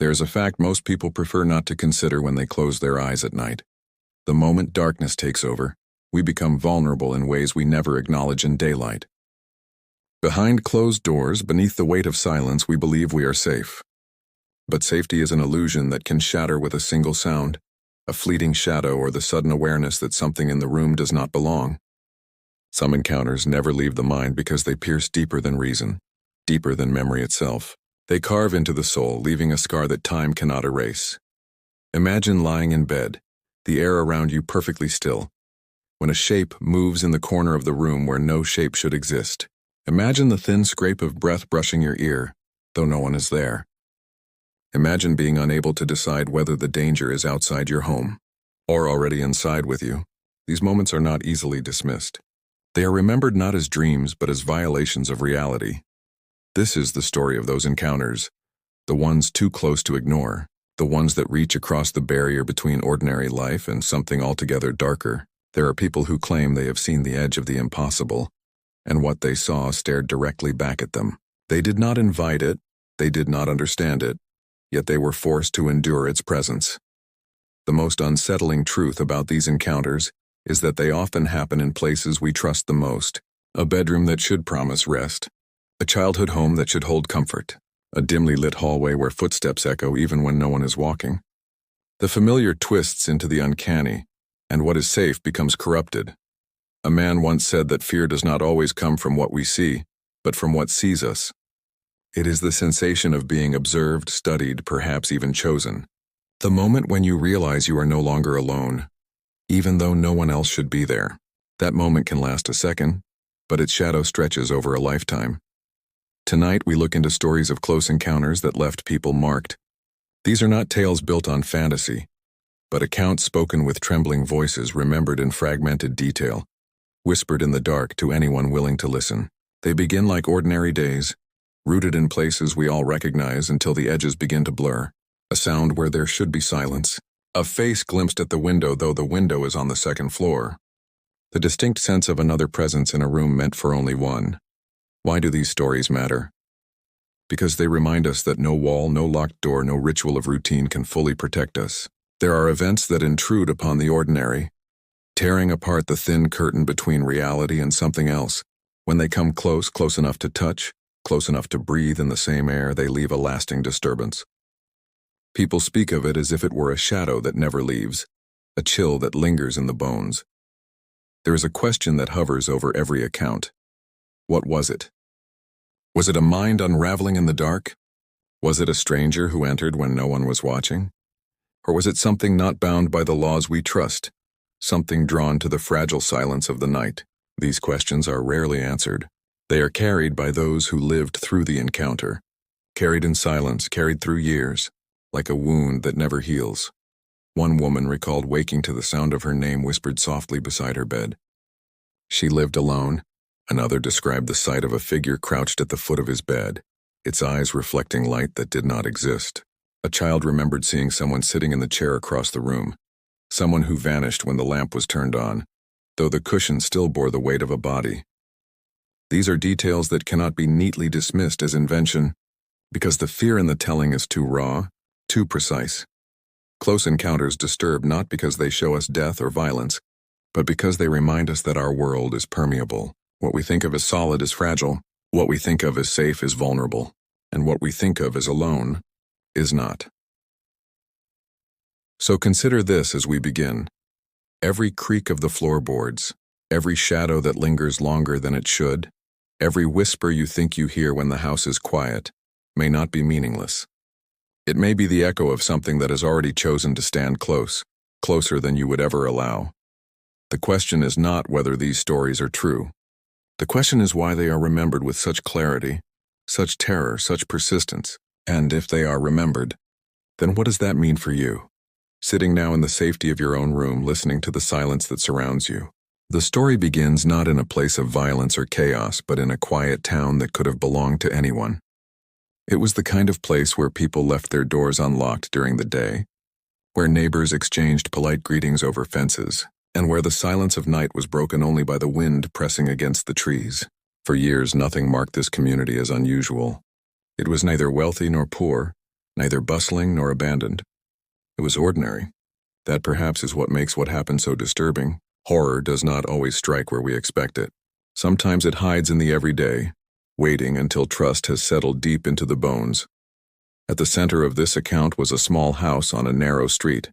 There's a fact most people prefer not to consider when they close their eyes at night. The moment darkness takes over, we become vulnerable in ways we never acknowledge in daylight. Behind closed doors, beneath the weight of silence, we believe we are safe. But safety is an illusion that can shatter with a single sound, a fleeting shadow, or the sudden awareness that something in the room does not belong. Some encounters never leave the mind because they pierce deeper than reason, deeper than memory itself. They carve into the soul, leaving a scar that time cannot erase. Imagine lying in bed, the air around you perfectly still, when a shape moves in the corner of the room where no shape should exist. Imagine the thin scrape of breath brushing your ear, though no one is there. Imagine being unable to decide whether the danger is outside your home or already inside with you. These moments are not easily dismissed. They are remembered not as dreams but as violations of reality. This is the story of those encounters, the ones too close to ignore, the ones that reach across the barrier between ordinary life and something altogether darker. There are people who claim they have seen the edge of the impossible, and what they saw stared directly back at them. They did not invite it, they did not understand it, yet they were forced to endure its presence. The most unsettling truth about these encounters is that they often happen in places we trust the most: a bedroom that should promise rest, a childhood home that should hold comfort, a dimly lit hallway where footsteps echo even when no one is walking. The familiar twists into the uncanny, and what is safe becomes corrupted. A man once said that fear does not always come from what we see, but from what sees us. It is the sensation of being observed, studied, perhaps even chosen. The moment when you realize you are no longer alone, even though no one else should be there. That moment can last a second, but its shadow stretches over a lifetime. Tonight we look into stories of close encounters that left people marked. These are not tales built on fantasy, but accounts spoken with trembling voices, remembered in fragmented detail, whispered in the dark to anyone willing to listen. They begin like ordinary days, rooted in places we all recognize until the edges begin to blur. A sound where there should be silence. A face glimpsed at the window though the window is on the second floor. The distinct sense of another presence in a room meant for only one. Why do these stories matter? Because they remind us that no wall, no locked door, no ritual of routine can fully protect us. There are events that intrude upon the ordinary, tearing apart the thin curtain between reality and something else. When they come close, close enough to touch, close enough to breathe in the same air, they leave a lasting disturbance. People speak of it as if it were a shadow that never leaves, a chill that lingers in the bones. There is a question that hovers over every account. What was it? Was it a mind unraveling in the dark? Was it a stranger who entered when no one was watching? Or was it something not bound by the laws we trust, something drawn to the fragile silence of the night? These questions are rarely answered. They are carried by those who lived through the encounter, carried in silence, carried through years, like a wound that never heals. One woman recalled waking to the sound of her name whispered softly beside her bed. She lived alone. Another described the sight of a figure crouched at the foot of his bed, its eyes reflecting light that did not exist. A child remembered seeing someone sitting in the chair across the room, someone who vanished when the lamp was turned on, though the cushion still bore the weight of a body. These are details that cannot be neatly dismissed as invention, because the fear in the telling is too raw, too precise. Close encounters disturb not because they show us death or violence, but because they remind us that our world is permeable. What we think of as solid is fragile, what we think of as safe is vulnerable, and what we think of as alone is not. So consider this as we begin. Every creak of the floorboards, every shadow that lingers longer than it should, every whisper you think you hear when the house is quiet, may not be meaningless. It may be the echo of something that has already chosen to stand close, closer than you would ever allow. The question is not whether these stories are true. The question is why they are remembered with such clarity, such terror, such persistence. And if they are remembered, then what does that mean for you? Sitting now in the safety of your own room, listening to the silence that surrounds you. The story begins not in a place of violence or chaos, but in a quiet town that could have belonged to anyone. It was the kind of place where people left their doors unlocked during the day, where neighbors exchanged polite greetings over fences, and where the silence of night was broken only by the wind pressing against the trees. For years, nothing marked this community as unusual. It was neither wealthy nor poor, neither bustling nor abandoned. It was ordinary. That perhaps is what makes what happened so disturbing. Horror does not always strike where we expect it. Sometimes it hides in the everyday, waiting until trust has settled deep into the bones. At the center of this account was a small house on a narrow street.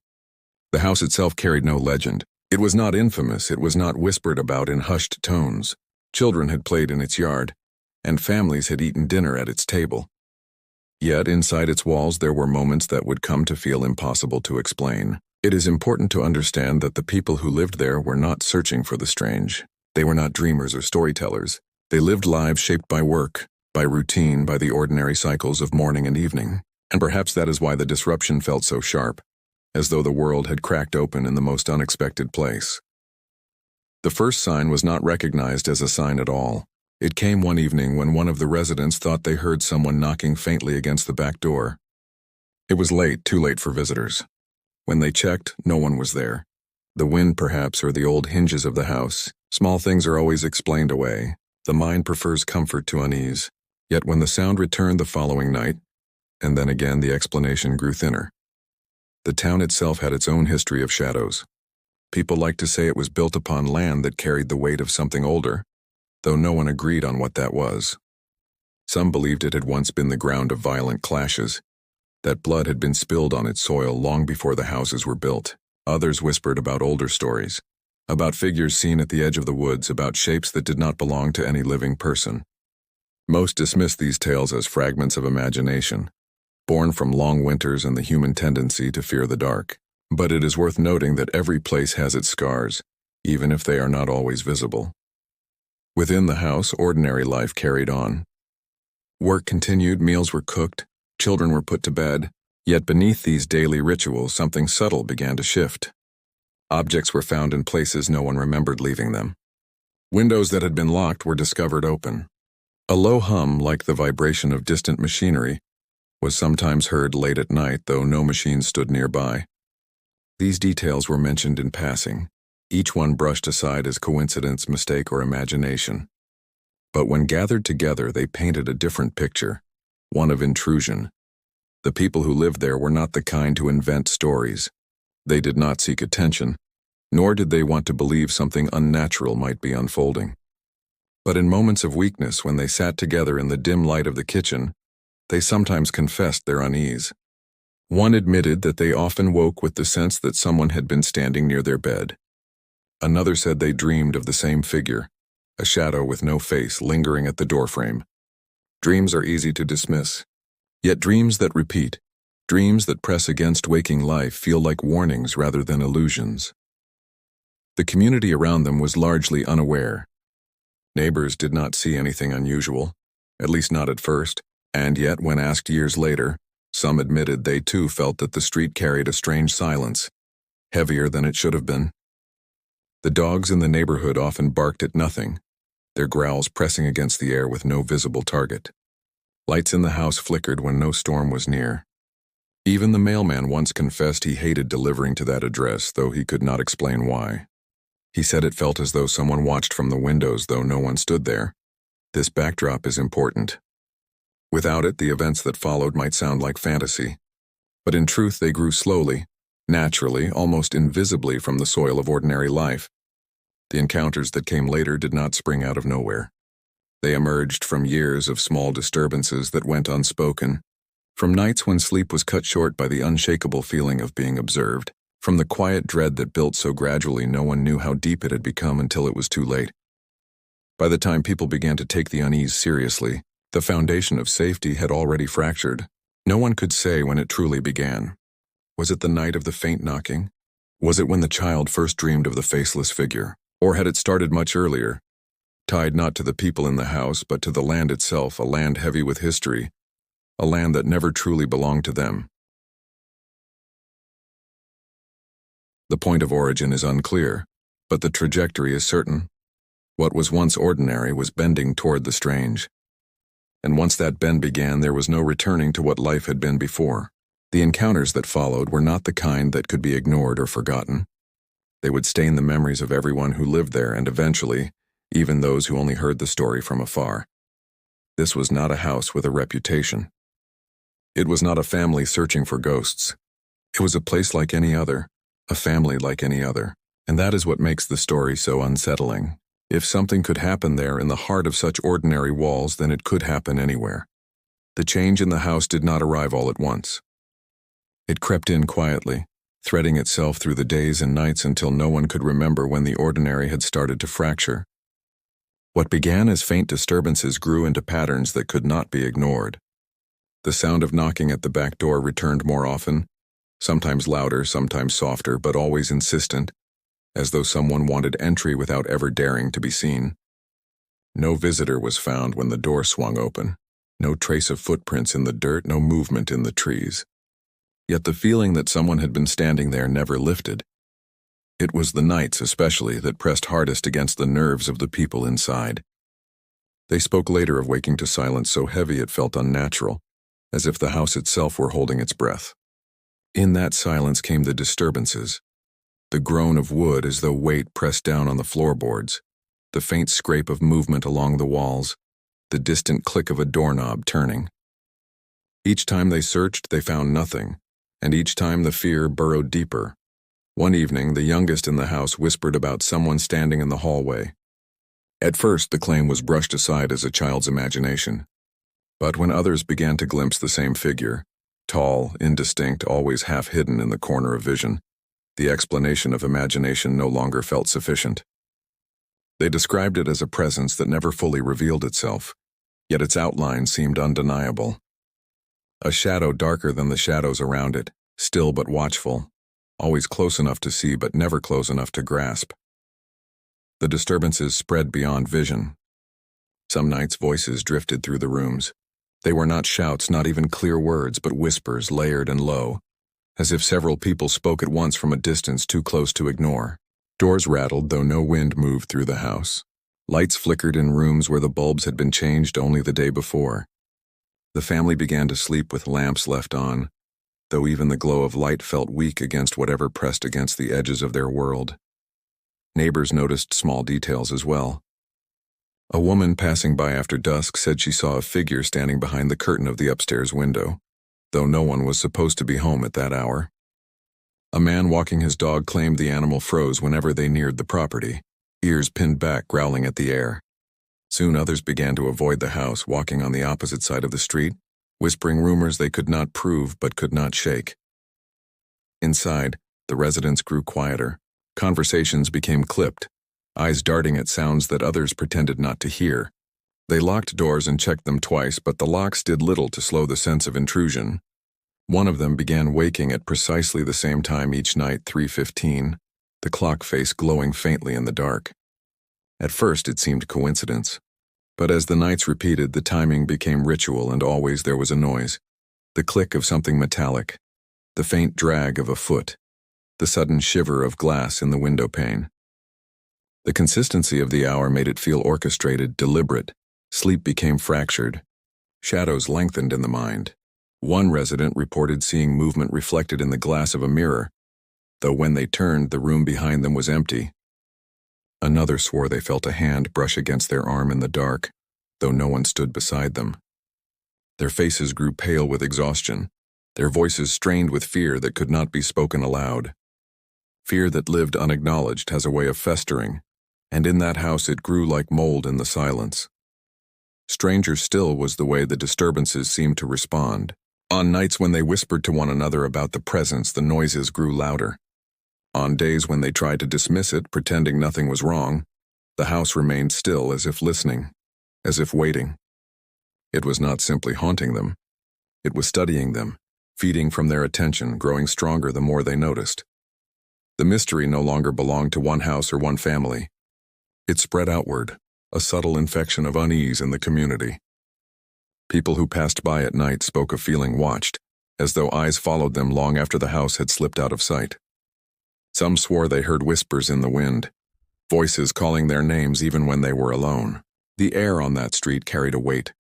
The house itself carried no legend. It was not infamous, it was not whispered about in hushed tones. Children had played in its yard, and families had eaten dinner at its table. Yet inside its walls there were moments that would come to feel impossible to explain. It is important to understand that the people who lived there were not searching for the strange. They were not dreamers or storytellers. They lived lives shaped by work, by routine, by the ordinary cycles of morning and evening. And perhaps that is why the disruption felt so sharp, as though the world had cracked open in the most unexpected place. The first sign was not recognized as a sign at all. It came one evening when one of the residents thought they heard someone knocking faintly against the back door. It was late, too late for visitors. When they checked, no one was there. The wind, perhaps, or the old hinges of the house. Small things are always explained away. The mind prefers comfort to unease. Yet when the sound returned the following night, and then again the explanation grew thinner. The town itself had its own history of shadows. People liked to say it was built upon land that carried the weight of something older, though no one agreed on what that was. Some believed it had once been the ground of violent clashes, that blood had been spilled on its soil long before the houses were built. Others whispered about older stories, about figures seen at the edge of the woods, about shapes that did not belong to any living person. Most dismissed these tales as fragments of imagination, born from long winters and the human tendency to fear the dark. But it is worth noting that every place has its scars, even if they are not always visible. Within the house, ordinary life carried on. Work continued, meals were cooked, children were put to bed, yet beneath these daily rituals something subtle began to shift. Objects were found in places no one remembered leaving them. Windows that had been locked were discovered open. A low hum, like the vibration of distant machinery, was sometimes heard late at night, though no machine stood nearby. These details were mentioned in passing, each one brushed aside as coincidence, mistake, or imagination. But when gathered together, they painted a different picture, one of intrusion. The people who lived there were not the kind to invent stories. They did not seek attention, nor did they want to believe something unnatural might be unfolding. But in moments of weakness, when they sat together in the dim light of the kitchen, they sometimes confessed their unease. One admitted that they often woke with the sense that someone had been standing near their bed. Another said they dreamed of the same figure, a shadow with no face lingering at the doorframe. Dreams are easy to dismiss, yet dreams that repeat, dreams that press against waking life, feel like warnings rather than illusions. The community around them was largely unaware. Neighbors did not see anything unusual, at least not at first, and yet when asked years later, some admitted they too felt that the street carried a strange silence, heavier than it should have been. The dogs in the neighborhood often barked at nothing, their growls pressing against the air with no visible target. Lights in the house flickered when no storm was near. Even the mailman once confessed he hated delivering to that address, though he could not explain why. He said it felt as though someone watched from the windows, though no one stood there. This backdrop is important. Without it, the events that followed might sound like fantasy. But in truth, they grew slowly, naturally, almost invisibly from the soil of ordinary life. The encounters that came later did not spring out of nowhere. They emerged from years of small disturbances that went unspoken, from nights when sleep was cut short by the unshakable feeling of being observed, from the quiet dread that built so gradually no one knew how deep it had become until it was too late. By the time people began to take the unease seriously, the foundation of safety had already fractured. No one could say when it truly began. Was it the night of the faint knocking? Was it when the child first dreamed of the faceless figure? Or had it started much earlier, tied not to the people in the house but to the land itself, a land heavy with history, a land that never truly belonged to them? The point of origin is unclear, but the trajectory is certain. What was once ordinary was bending toward the strange. And once that bend began, there was no returning to what life had been before. The encounters that followed were not the kind that could be ignored or forgotten. They would stain the memories of everyone who lived there and eventually, even those who only heard the story from afar. This was not a house with a reputation. It was not a family searching for ghosts. It was a place like any other, a family like any other. And that is what makes the story so unsettling. If something could happen there in the heart of such ordinary walls, then it could happen anywhere. The change in the house did not arrive all at once. It crept in quietly, threading itself through the days and nights until no one could remember when the ordinary had started to fracture. What began as faint disturbances grew into patterns that could not be ignored. The sound of knocking at the back door returned more often, sometimes louder, sometimes softer, but always insistent, as though someone wanted entry without ever daring to be seen. No visitor was found when the door swung open. No trace of footprints in the dirt, no movement in the trees. Yet the feeling that someone had been standing there never lifted. It was the nights, especially, that pressed hardest against the nerves of the people inside. They spoke later of waking to silence so heavy it felt unnatural, as if the house itself were holding its breath. In that silence came the disturbances. The groan of wood as though weight pressed down on the floorboards, the faint scrape of movement along the walls, the distant click of a doorknob turning. Each time they searched, they found nothing, and each time the fear burrowed deeper. One evening, the youngest in the house whispered about someone standing in the hallway. At first, the claim was brushed aside as a child's imagination. But when others began to glimpse the same figure, tall, indistinct, always half hidden in the corner of vision, the explanation of imagination no longer felt sufficient. They described it as a presence that never fully revealed itself, yet its outline seemed undeniable. A shadow darker than the shadows around it, still but watchful, always close enough to see but never close enough to grasp. The disturbances spread beyond vision. Some nights voices drifted through the rooms. They were not shouts, not even clear words, but whispers, layered and low, as if several people spoke at once from a distance too close to ignore. Doors rattled, though no wind moved through the house. Lights flickered in rooms where the bulbs had been changed only the day before. The family began to sleep with lamps left on, though even the glow of light felt weak against whatever pressed against the edges of their world. Neighbors noticed small details as well. A woman passing by after dusk said she saw a figure standing behind the curtain of the upstairs window, though no one was supposed to be home at that hour. A man walking his dog claimed the animal froze whenever they neared the property, ears pinned back, growling at the air. Soon others began to avoid the house, walking on the opposite side of the street, whispering rumors they could not prove but could not shake. Inside, the residents grew quieter. Conversations became clipped, eyes darting at sounds that others pretended not to hear. They locked doors and checked them twice, but the locks did little to slow the sense of intrusion. One of them began waking at precisely the same time each night, 3:15, the clock face glowing faintly in the dark. At first it seemed coincidence, but as the nights repeated, the timing became ritual and always there was a noise. The click of something metallic, the faint drag of a foot, the sudden shiver of glass in the window pane. The consistency of the hour made it feel orchestrated, deliberate. Sleep became fractured. Shadows lengthened in the mind. One resident reported seeing movement reflected in the glass of a mirror, though when they turned, the room behind them was empty. Another swore they felt a hand brush against their arm in the dark, though no one stood beside them. Their faces grew pale with exhaustion, their voices strained with fear that could not be spoken aloud. Fear that lived unacknowledged has a way of festering, and in that house it grew like mold in the silence. Stranger still was the way the disturbances seemed to respond. On nights when they whispered to one another about the presence, the noises grew louder. On days when they tried to dismiss it, pretending nothing was wrong, the house remained still, as if listening, as if waiting. It was not simply haunting them. It was studying them, feeding from their attention, growing stronger the more they noticed. The mystery no longer belonged to one house or one family. It spread outward, a subtle infection of unease in the community. People who passed by at night spoke of feeling watched, as though eyes followed them long after the house had slipped out of sight. Some swore they heard whispers in the wind, voices calling their names even when they were alone. The air on that street carried a weight,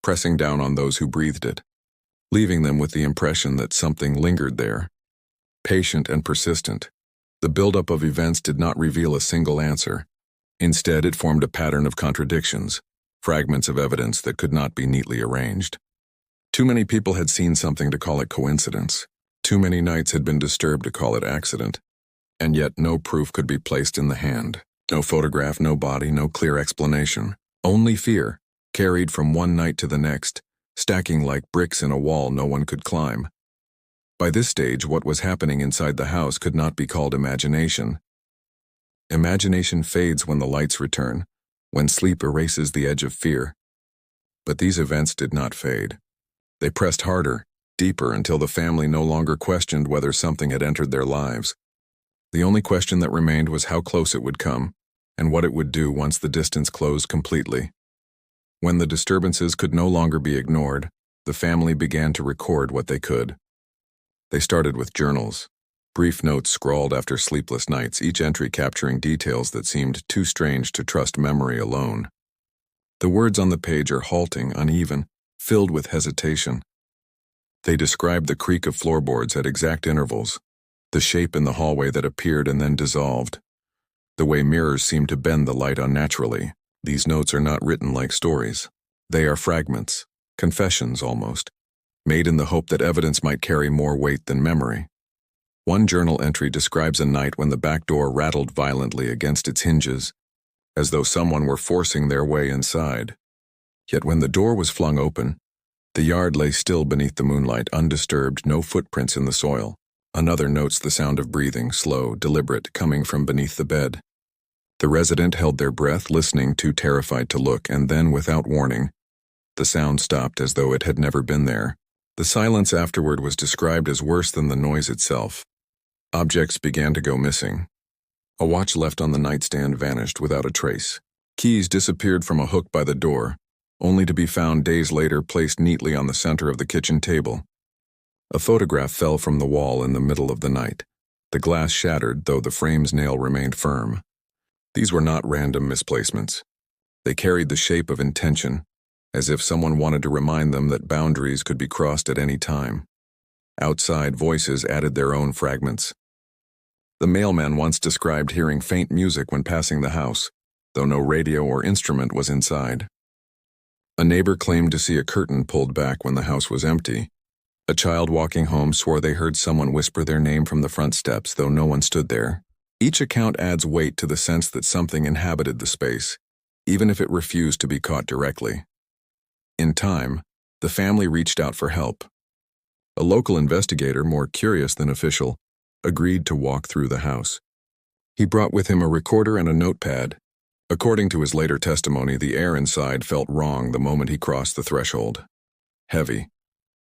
pressing down on those who breathed it, leaving them with the impression that something lingered there, patient and persistent. The buildup of events did not reveal a single answer. Instead, it formed a pattern of contradictions, fragments of evidence that could not be neatly arranged. Too many people had seen something to call it coincidence. Too many nights had been disturbed to call it accident. And yet no proof could be placed in the hand. No photograph, no body, no clear explanation. Only fear, carried from one night to the next, stacking like bricks in a wall no one could climb. By this stage, what was happening inside the house could not be called imagination. Imagination fades when the lights return, when sleep erases the edge of fear. But these events did not fade. They pressed harder, deeper, until the family no longer questioned whether something had entered their lives. The only question that remained was how close it would come, and what it would do once the distance closed completely. When the disturbances could no longer be ignored, the family began to record what they could. They started with journals, brief notes scrawled after sleepless nights, each entry capturing details that seemed too strange to trust memory alone. The words on the page are halting, uneven, filled with hesitation. They describe the creak of floorboards at exact intervals, the shape in the hallway that appeared and then dissolved, the way mirrors seem to bend the light unnaturally. These notes are not written like stories. They are fragments, confessions almost, made in the hope that evidence might carry more weight than memory. One journal entry describes a night when the back door rattled violently against its hinges, as though someone were forcing their way inside. Yet when the door was flung open, the yard lay still beneath the moonlight, undisturbed, no footprints in the soil. Another notes the sound of breathing, slow, deliberate, coming from beneath the bed. The resident held their breath, listening, too terrified to look, and then, without warning, the sound stopped as though it had never been there. The silence afterward was described as worse than the noise itself. Objects began to go missing. A watch left on the nightstand vanished without a trace. Keys disappeared from a hook by the door, only to be found days later placed neatly on the center of the kitchen table. A photograph fell from the wall in the middle of the night. The glass shattered, though the frame's nail remained firm. These were not random misplacements. They carried the shape of intention, as if someone wanted to remind them that boundaries could be crossed at any time. Outside voices added their own fragments. The mailman once described hearing faint music when passing the house, though no radio or instrument was inside. A neighbor claimed to see a curtain pulled back when the house was empty. A child walking home swore they heard someone whisper their name from the front steps, though no one stood there. Each account adds weight to the sense that something inhabited the space, even if it refused to be caught directly. In time, the family reached out for help. A local investigator, more curious than official, agreed to walk through the house. He brought with him a recorder and a notepad. According to his later testimony, the air inside felt wrong the moment he crossed the threshold. Heavy.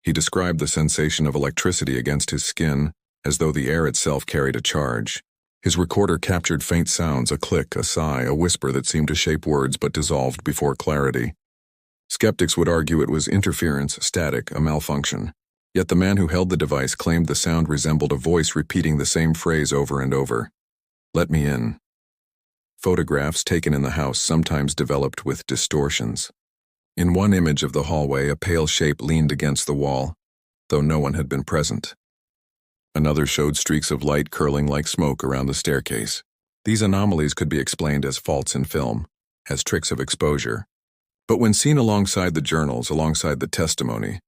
He described the sensation of electricity against his skin, as though the air itself carried a charge. His recorder captured faint sounds, a click, a sigh, a whisper that seemed to shape words but dissolved before clarity. Skeptics would argue it was interference, static, a malfunction. Yet the man who held the device claimed the sound resembled a voice repeating the same phrase over and over. "Let me in." Photographs taken in the house sometimes developed with distortions. In one image of the hallway, a pale shape leaned against the wall, though no one had been present. Another showed streaks of light curling like smoke around the staircase. These anomalies could be explained as faults in film, as tricks of exposure. But when seen alongside the journals, alongside the testimony,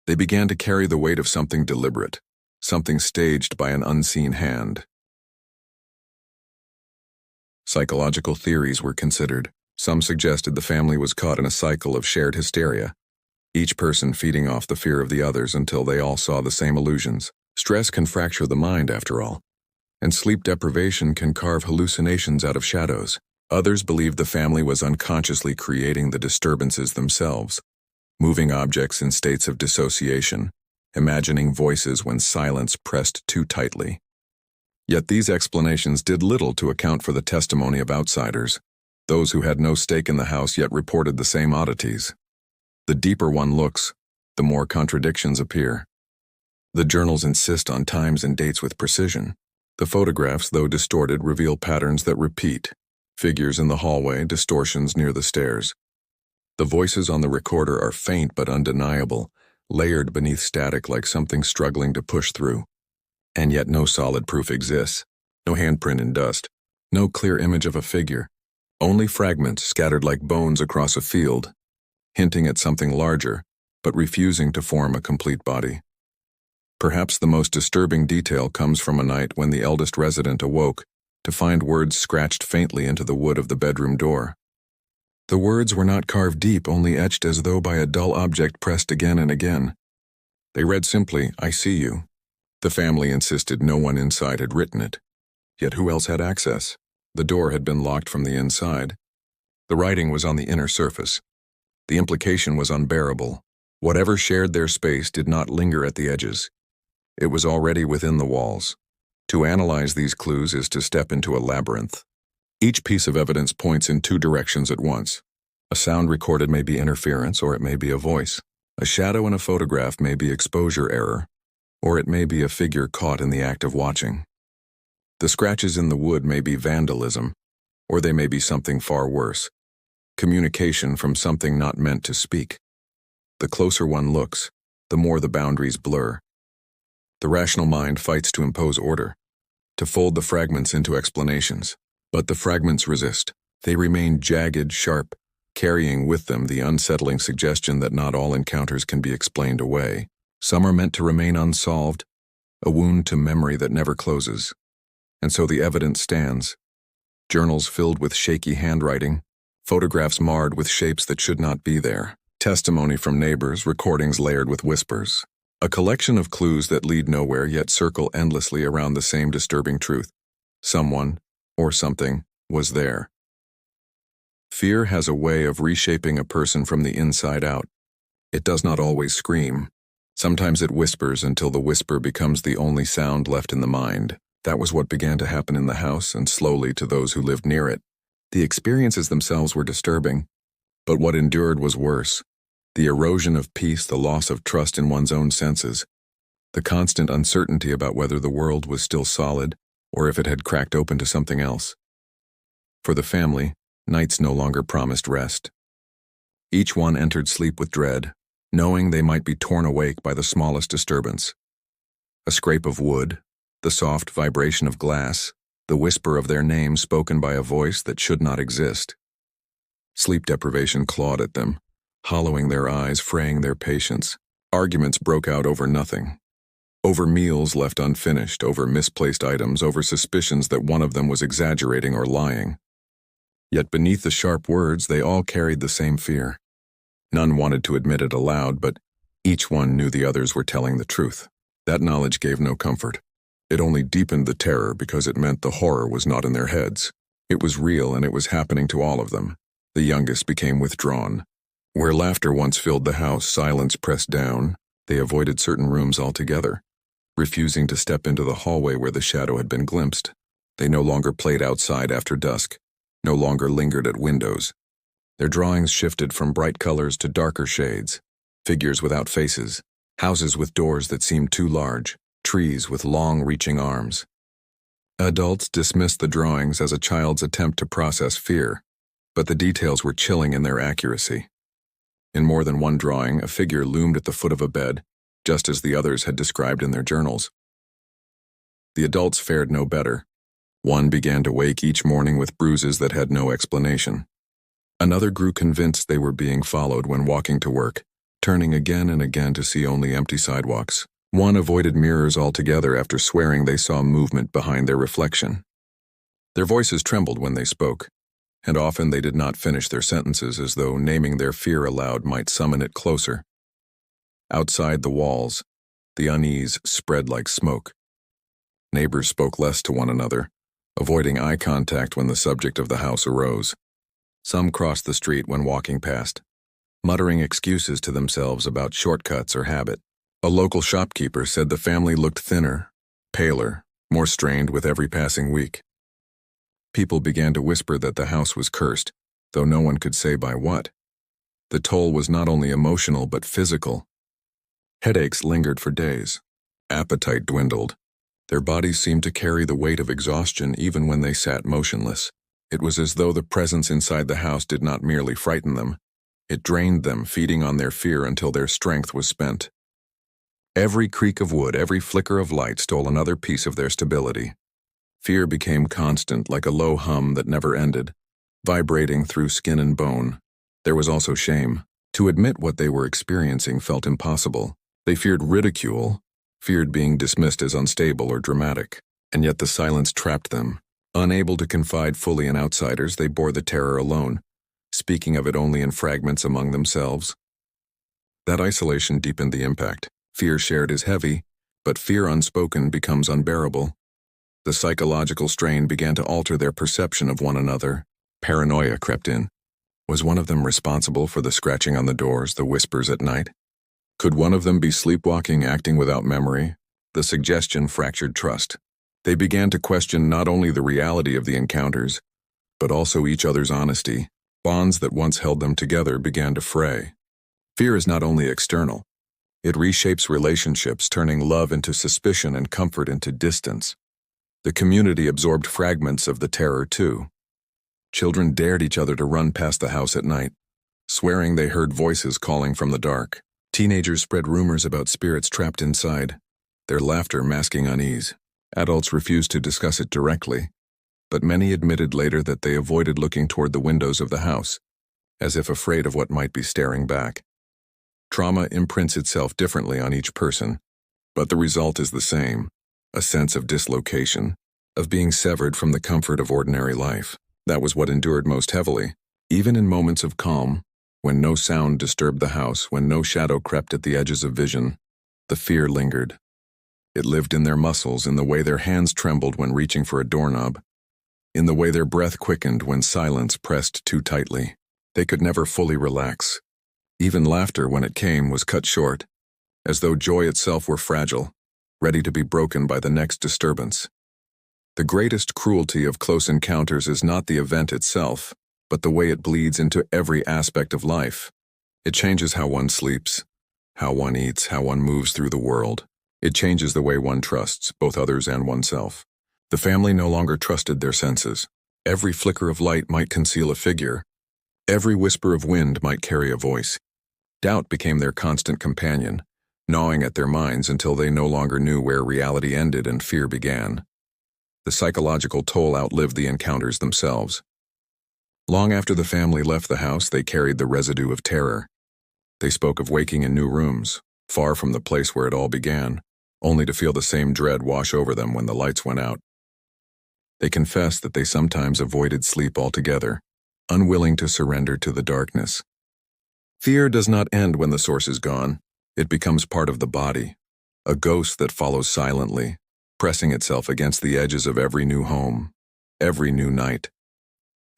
they began to carry the weight of something deliberate, something staged by an unseen hand. Psychological theories were considered. Some suggested the family was caught in a cycle of shared hysteria, each person feeding off the fear of the others until they all saw the same illusions. Stress can fracture the mind, after all, and sleep deprivation can carve hallucinations out of shadows. Others believed the family was unconsciously creating the disturbances themselves, moving objects in states of dissociation, imagining voices when silence pressed too tightly. Yet these explanations did little to account for the testimony of outsiders, those who had no stake in the house yet reported the same oddities. The deeper one looks, the more contradictions appear. The journals insist on times and dates with precision. The photographs, though distorted, reveal patterns that repeat. Figures in the hallway, distortions near the stairs. The voices on the recorder are faint but undeniable, layered beneath static like something struggling to push through. And yet no solid proof exists. No handprint in dust. No clear image of a figure. Only fragments scattered like bones across a field, hinting at something larger, but refusing to form a complete body. Perhaps the most disturbing detail comes from a night when the eldest resident awoke to find words scratched faintly into the wood of the bedroom door. The words were not carved deep, only etched as though by a dull object pressed again and again. They read simply, "I see you." The family insisted no one inside had written it. Yet who else had access? The door had been locked from the inside. The writing was on the inner surface. The implication was unbearable. Whatever shared their space did not linger at the edges. It was already within the walls. To analyze these clues is to step into a labyrinth. Each piece of evidence points in two directions at once. A sound recorded may be interference, or it may be a voice. A shadow in a photograph may be exposure error, or it may be a figure caught in the act of watching. The scratches in the wood may be vandalism, or they may be something far worse, communication from something not meant to speak. The closer one looks, the more the boundaries blur. The rational mind fights to impose order, to fold the fragments into explanations. But the fragments resist. They remain jagged, sharp, carrying with them the unsettling suggestion that not all encounters can be explained away. Some are meant to remain unsolved, a wound to memory that never closes. And so the evidence stands. Journals filled with shaky handwriting, photographs marred with shapes that should not be there, testimony from neighbors, recordings layered with whispers. A collection of clues that lead nowhere yet circle endlessly around the same disturbing truth. Someone, or something, was there. Fear has a way of reshaping a person from the inside out. It does not always scream. Sometimes it whispers until the whisper becomes the only sound left in the mind. That was what began to happen in the house, and slowly to those who lived near it. The experiences themselves were disturbing, but what endured was worse. The erosion of peace, the loss of trust in one's own senses, the constant uncertainty about whether the world was still solid or if it had cracked open to something else. For the family, nights no longer promised rest. Each one entered sleep with dread, knowing they might be torn awake by the smallest disturbance. A scrape of wood, the soft vibration of glass, the whisper of their name spoken by a voice that should not exist. Sleep deprivation clawed at them, hollowing their eyes, fraying their patience. Arguments broke out over nothing. Over meals left unfinished, over misplaced items, over suspicions that one of them was exaggerating or lying. Yet beneath the sharp words, they all carried the same fear. None wanted to admit it aloud, but each one knew the others were telling the truth. That knowledge gave no comfort. It only deepened the terror because it meant the horror was not in their heads. It was real, and it was happening to all of them. The youngest became withdrawn. Where laughter once filled the house, silence pressed down. They avoided certain rooms altogether, refusing to step into the hallway where the shadow had been glimpsed. They no longer played outside after dusk, no longer lingered at windows. Their drawings shifted from bright colors to darker shades, figures without faces, houses with doors that seemed too large, trees with long-reaching arms. Adults dismissed the drawings as a child's attempt to process fear, but the details were chilling in their accuracy. In more than one drawing, a figure loomed at the foot of a bed, just as the others had described in their journals. The adults fared no better. One began to wake each morning with bruises that had no explanation. Another grew convinced they were being followed when walking to work, turning again and again to see only empty sidewalks. One avoided mirrors altogether after swearing they saw movement behind their reflection. Their voices trembled when they spoke, and often they did not finish their sentences, as though naming their fear aloud might summon it closer. Outside the walls, the unease spread like smoke. Neighbors spoke less to one another, avoiding eye contact when the subject of the house arose. Some crossed the street when walking past, muttering excuses to themselves about shortcuts or habit. A local shopkeeper said the family looked thinner, paler, more strained with every passing week. People began to whisper that the house was cursed, though no one could say by what. The toll was not only emotional but physical. Headaches lingered for days. Appetite dwindled. Their bodies seemed to carry the weight of exhaustion even when they sat motionless. It was as though the presence inside the house did not merely frighten them. It drained them, feeding on their fear until their strength was spent. Every creak of wood, every flicker of light stole another piece of their stability. Fear became constant, like a low hum that never ended, vibrating through skin and bone. There was also shame, To admit what they were experiencing felt impossible. They feared ridicule, feared being dismissed as unstable or dramatic, and yet the silence trapped them. Unable to confide fully in outsiders, they bore the terror alone, speaking of it only in fragments among themselves. That isolation deepened the impact. Fear shared is heavy, but fear unspoken becomes unbearable. The psychological strain began to alter their perception of one another. Paranoia crept in. Was one of them responsible for the scratching on the doors, the whispers at night? Could one of them be sleepwalking, acting without memory? The suggestion fractured trust. They began to question not only the reality of the encounters, but also each other's honesty. Bonds that once held them together began to fray. Fear is not only external. It reshapes relationships, turning love into suspicion and comfort into distance. The community absorbed fragments of the terror too. Children dared each other to run past the house at night, swearing they heard voices calling from the dark. Teenagers spread rumors about spirits trapped inside, their laughter masking unease. Adults refused to discuss it directly, but many admitted later that they avoided looking toward the windows of the house, as if afraid of what might be staring back. Trauma imprints itself differently on each person, but the result is the same, a sense of dislocation, of being severed from the comfort of ordinary life. That was what endured most heavily. Even in moments of calm, when no sound disturbed the house, when no shadow crept at the edges of vision, the fear lingered. It lived in their muscles, in the way their hands trembled when reaching for a doorknob, in the way their breath quickened when silence pressed too tightly. They could never fully relax. Even laughter, when it came, was cut short, as though joy itself were fragile, ready to be broken by the next disturbance. The greatest cruelty of close encounters is not the event itself, but the way it bleeds into every aspect of life. It changes how one sleeps, how one eats, how one moves through the world. It changes the way one trusts, both others and oneself. The family no longer trusted their senses. Every flicker of light might conceal a figure. Every whisper of wind might carry a voice. Doubt became their constant companion, gnawing at their minds until they no longer knew where reality ended and fear began. The psychological toll outlived the encounters themselves. Long after the family left the house, they carried the residue of terror. They spoke of waking in new rooms, far from the place where it all began, only to feel the same dread wash over them when the lights went out. They confessed that they sometimes avoided sleep altogether, unwilling to surrender to the darkness. Fear does not end when the source is gone. It becomes part of the body, a ghost that follows silently, pressing itself against the edges of every new home, every new night.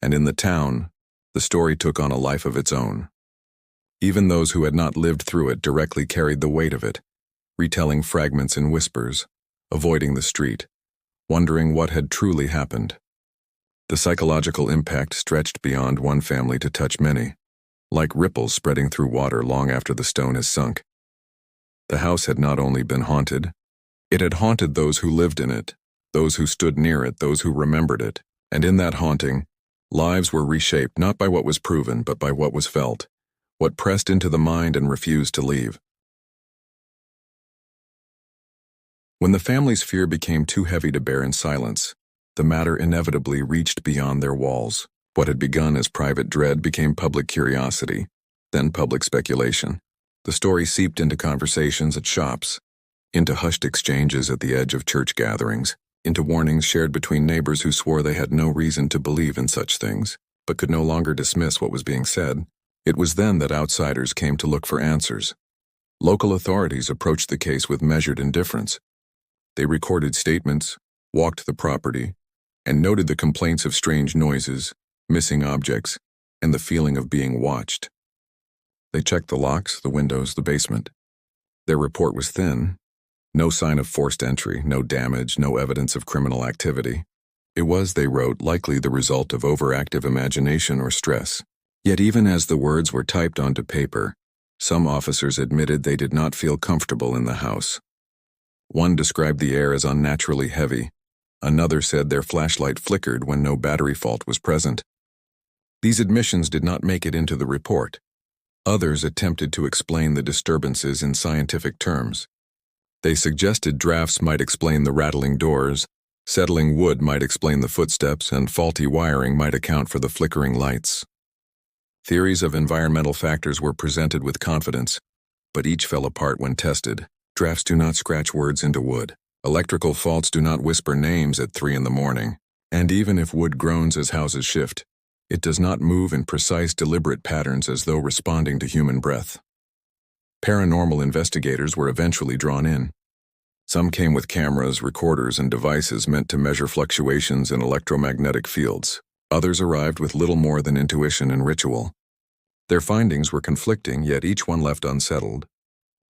And in the town, the story took on a life of its own. Even those who had not lived through it directly carried the weight of it, retelling fragments in whispers, avoiding the street, wondering what had truly happened. The psychological impact stretched beyond one family to touch many, like ripples spreading through water long after the stone has sunk. The house had not only been haunted, it had haunted those who lived in it, those who stood near it, those who remembered it, and in that haunting, lives were reshaped not by what was proven, but by what was felt, what pressed into the mind and refused to leave. When the family's fear became too heavy to bear in silence, the matter inevitably reached beyond their walls. What had begun as private dread became public curiosity, then public speculation. The story seeped into conversations at shops, into hushed exchanges at the edge of church gatherings, into warnings shared between neighbors who swore they had no reason to believe in such things, but could no longer dismiss what was being said. It was then that outsiders came to look for answers. Local authorities approached the case with measured indifference. They recorded statements, walked the property, and noted the complaints of strange noises, missing objects, and the feeling of being watched. They checked the locks, the windows, the basement. Their report was thin. No sign of forced entry, no damage, no evidence of criminal activity. It was, they wrote, likely the result of overactive imagination or stress. Yet even as the words were typed onto paper, some officers admitted they did not feel comfortable in the house. One described the air as unnaturally heavy. Another said their flashlight flickered when no battery fault was present. These admissions did not make it into the report. Others attempted to explain the disturbances in scientific terms. They suggested drafts might explain the rattling doors, settling wood might explain the footsteps, and faulty wiring might account for the flickering lights. Theories of environmental factors were presented with confidence, but each fell apart when tested. Drafts do not scratch words into wood. Electrical faults do not whisper names at 3 in the morning. And even if wood groans as houses shift, it does not move in precise, deliberate patterns as though responding to human breath. Paranormal investigators were eventually drawn in. Some came with cameras, recorders, and devices meant to measure fluctuations in electromagnetic fields. Others arrived with little more than intuition and ritual. Their findings were conflicting, yet each one left unsettled.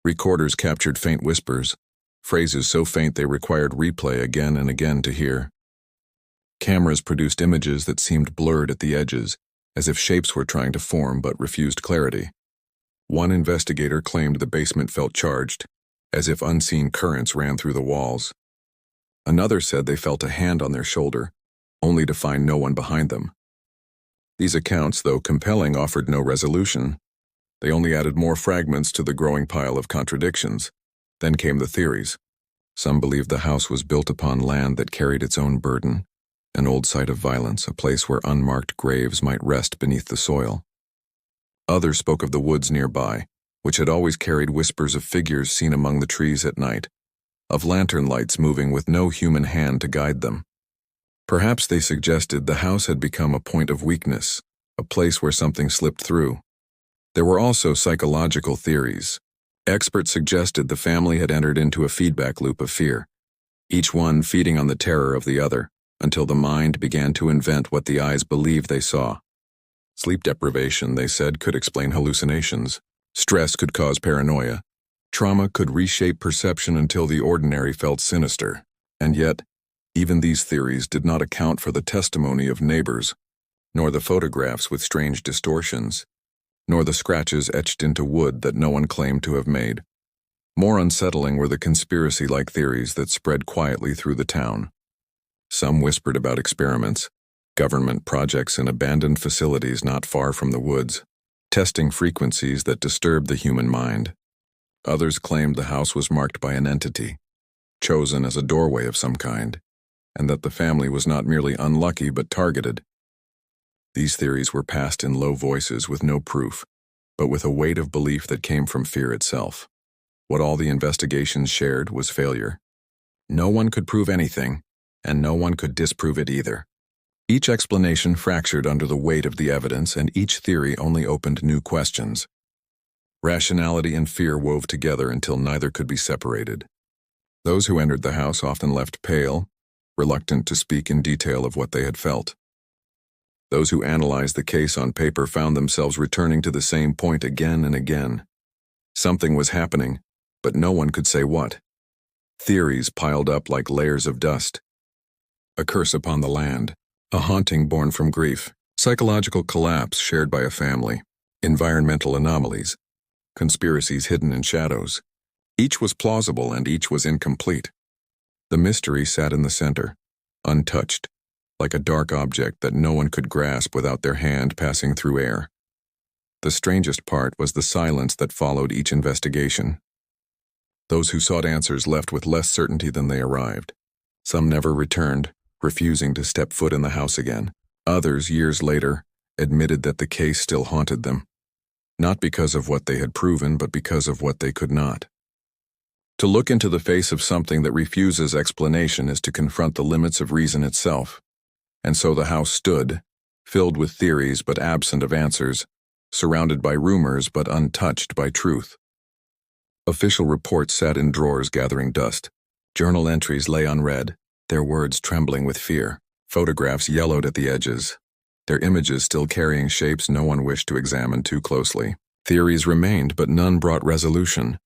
Recorders captured faint whispers, phrases so faint they required replay again and again to hear. Cameras produced images that seemed blurred at the edges, as if shapes were trying to form but refused clarity. One investigator claimed the basement felt charged, as if unseen currents ran through the walls. Another said they felt a hand on their shoulder, only to find no one behind them. These accounts, though compelling, offered no resolution. They only added more fragments to the growing pile of contradictions. Then came the theories. Some believed the house was built upon land that carried its own burden, an old site of violence, a place where unmarked graves might rest beneath the soil. Others spoke of the woods nearby, which had always carried whispers of figures seen among the trees at night, of lantern lights moving with no human hand to guide them. Perhaps they suggested the house had become a point of weakness, a place where something slipped through. There were also psychological theories. Experts suggested the family had entered into a feedback loop of fear, each one feeding on the terror of the other, until the mind began to invent what the eyes believed they saw. Sleep deprivation, they said, could explain hallucinations. Stress could cause paranoia. Trauma could reshape perception until the ordinary felt sinister. And yet, even these theories did not account for the testimony of neighbors, nor the photographs with strange distortions, nor the scratches etched into wood that no one claimed to have made. More unsettling were the conspiracy-like theories that spread quietly through the town. Some whispered about experiments, government projects in abandoned facilities not far from the woods, testing frequencies that disturbed the human mind. Others claimed the house was marked by an entity, chosen as a doorway of some kind, and that the family was not merely unlucky but targeted. These theories were passed in low voices with no proof, but with a weight of belief that came from fear itself. What all the investigations shared was failure. No one could prove anything, and no one could disprove it either. Each explanation fractured under the weight of the evidence, and each theory only opened new questions. Rationality and fear wove together until neither could be separated. Those who entered the house often left pale, reluctant to speak in detail of what they had felt. Those who analyzed the case on paper found themselves returning to the same point again and again. Something was happening, but no one could say what. Theories piled up like layers of dust. A curse upon the land, a haunting born from grief, psychological collapse shared by a family, environmental anomalies, conspiracies hidden in shadows. Each was plausible and each was incomplete. The mystery sat in the center, untouched, like a dark object that no one could grasp without their hand passing through air. The strangest part was the silence that followed each investigation. Those who sought answers left with less certainty than they arrived. Some never returned, refusing to step foot in the house again. Others, years later, admitted that the case still haunted them, not because of what they had proven, but because of what they could not. To look into the face of something that refuses explanation is to confront the limits of reason itself. And so the house stood, filled with theories but absent of answers, surrounded by rumors but untouched by truth. Official reports sat in drawers gathering dust. Journal entries lay unread, their words trembling with fear. Photographs yellowed at the edges, their images still carrying shapes no one wished to examine too closely. Theories remained, but none brought resolution.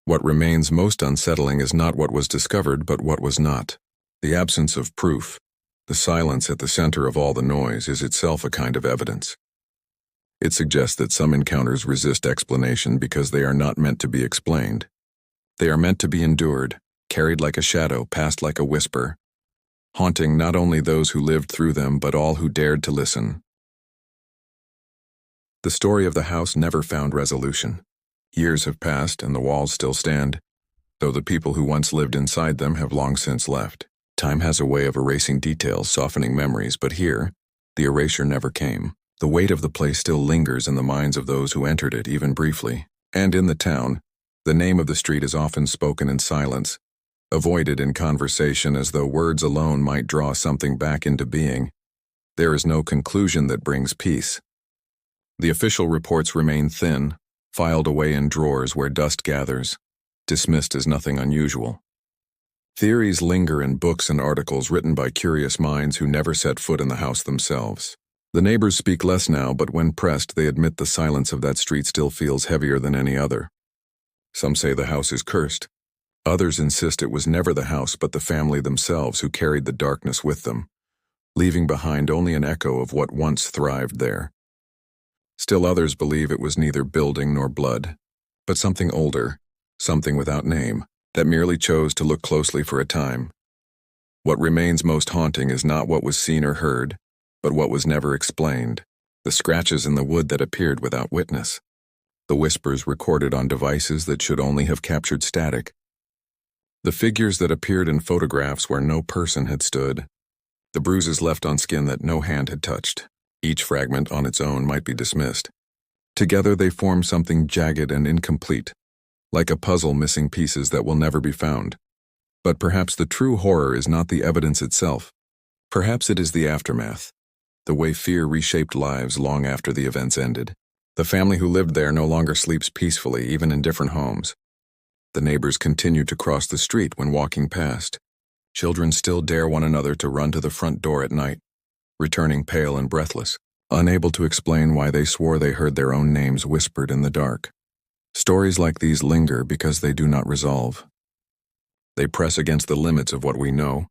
What remains most unsettling is not what was discovered, but what was not. The absence of proof, the silence at the center of all the noise, is itself a kind of evidence. It suggests that some encounters resist explanation because they are not meant to be explained. They are meant to be endured, carried like a shadow, passed like a whisper, haunting not only those who lived through them, but all who dared to listen. The story of the house never found resolution. Years have passed and the walls still stand, though the people who once lived inside them have long since left. Time has a way of erasing details, softening memories, but here, the erasure never came. The weight of the place still lingers in the minds of those who entered it even briefly. And in the town, the name of the street is often spoken in silence, avoided in conversation as though words alone might draw something back into being. There is no conclusion that brings peace. The official reports remain thin, filed away in drawers where dust gathers, dismissed as nothing unusual. Theories linger in books and articles written by curious minds who never set foot in the house themselves. The neighbors speak less now, but when pressed, they admit the silence of that street still feels heavier than any other. Some say the house is cursed. Others insist it was never the house but the family themselves who carried the darkness with them, leaving behind only an echo of what once thrived there. Still others believe it was neither building nor blood, but something older, something without name, that merely chose to look closely for a time. What remains most haunting is not what was seen or heard, but what was never explained, the scratches in the wood that appeared without witness, the whispers recorded on devices that should only have captured static, the figures that appeared in photographs where no person had stood, the bruises left on skin that no hand had touched. Each fragment on its own might be dismissed. Together they form something jagged and incomplete, like a puzzle missing pieces that will never be found. But perhaps the true horror is not the evidence itself. Perhaps it is the aftermath, the way fear reshaped lives long after the events ended. The family who lived there no longer sleeps peacefully, even in different homes. The neighbors continue to cross the street when walking past. Children still dare one another to run to the front door at night, returning pale and breathless, unable to explain why they swore they heard their own names whispered in the dark. Stories like these linger because they do not resolve. They press against the limits of what we know,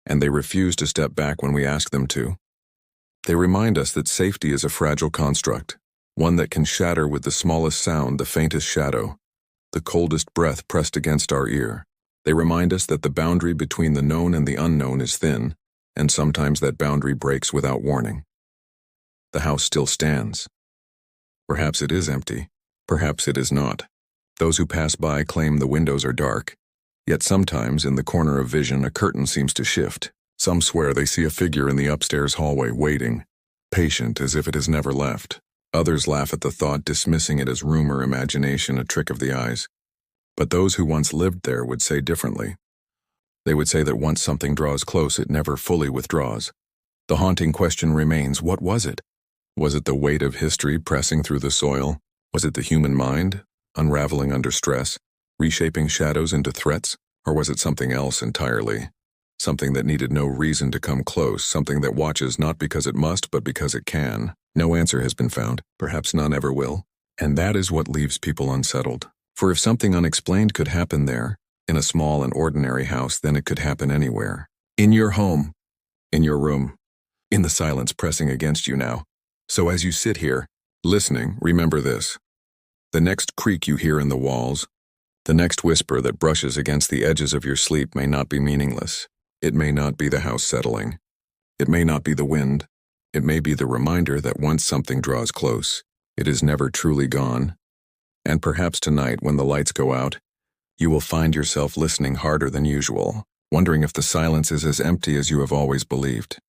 and they refuse to step back when we ask them to. They remind us that safety is a fragile construct, one that can shatter with the smallest sound, the faintest shadow, the coldest breath pressed against our ear. They remind us that the boundary between the known and the unknown is thin, and sometimes that boundary breaks without warning. The house still stands. Perhaps it is empty. Perhaps it is not. Those who pass by claim the windows are dark, yet sometimes in the corner of vision a curtain seems to shift. Some swear they see a figure in the upstairs hallway waiting, patient as if it has never left. Others laugh at the thought, dismissing it as rumor, imagination, a trick of the eyes. But those who once lived there would say differently. They would say that once something draws close, it never fully withdraws. The haunting question remains, what was it? Was it the weight of history pressing through the soil? Was it the human mind, unraveling under stress, reshaping shadows into threats? Or was it something else entirely? Something that needed no reason to come close, something that watches not because it must, but because it can. No answer has been found, perhaps none ever will. And that is what leaves people unsettled. For if something unexplained could happen there, in a small and ordinary house, then it could happen anywhere. In your home, in your room, in the silence pressing against you now. So as you sit here, listening, remember this. The next creak you hear in the walls, the next whisper that brushes against the edges of your sleep may not be meaningless. It may not be the house settling. It may not be the wind. It may be the reminder that once something draws close, it is never truly gone. And perhaps tonight, when the lights go out, you will find yourself listening harder than usual, wondering if the silence is as empty as you have always believed.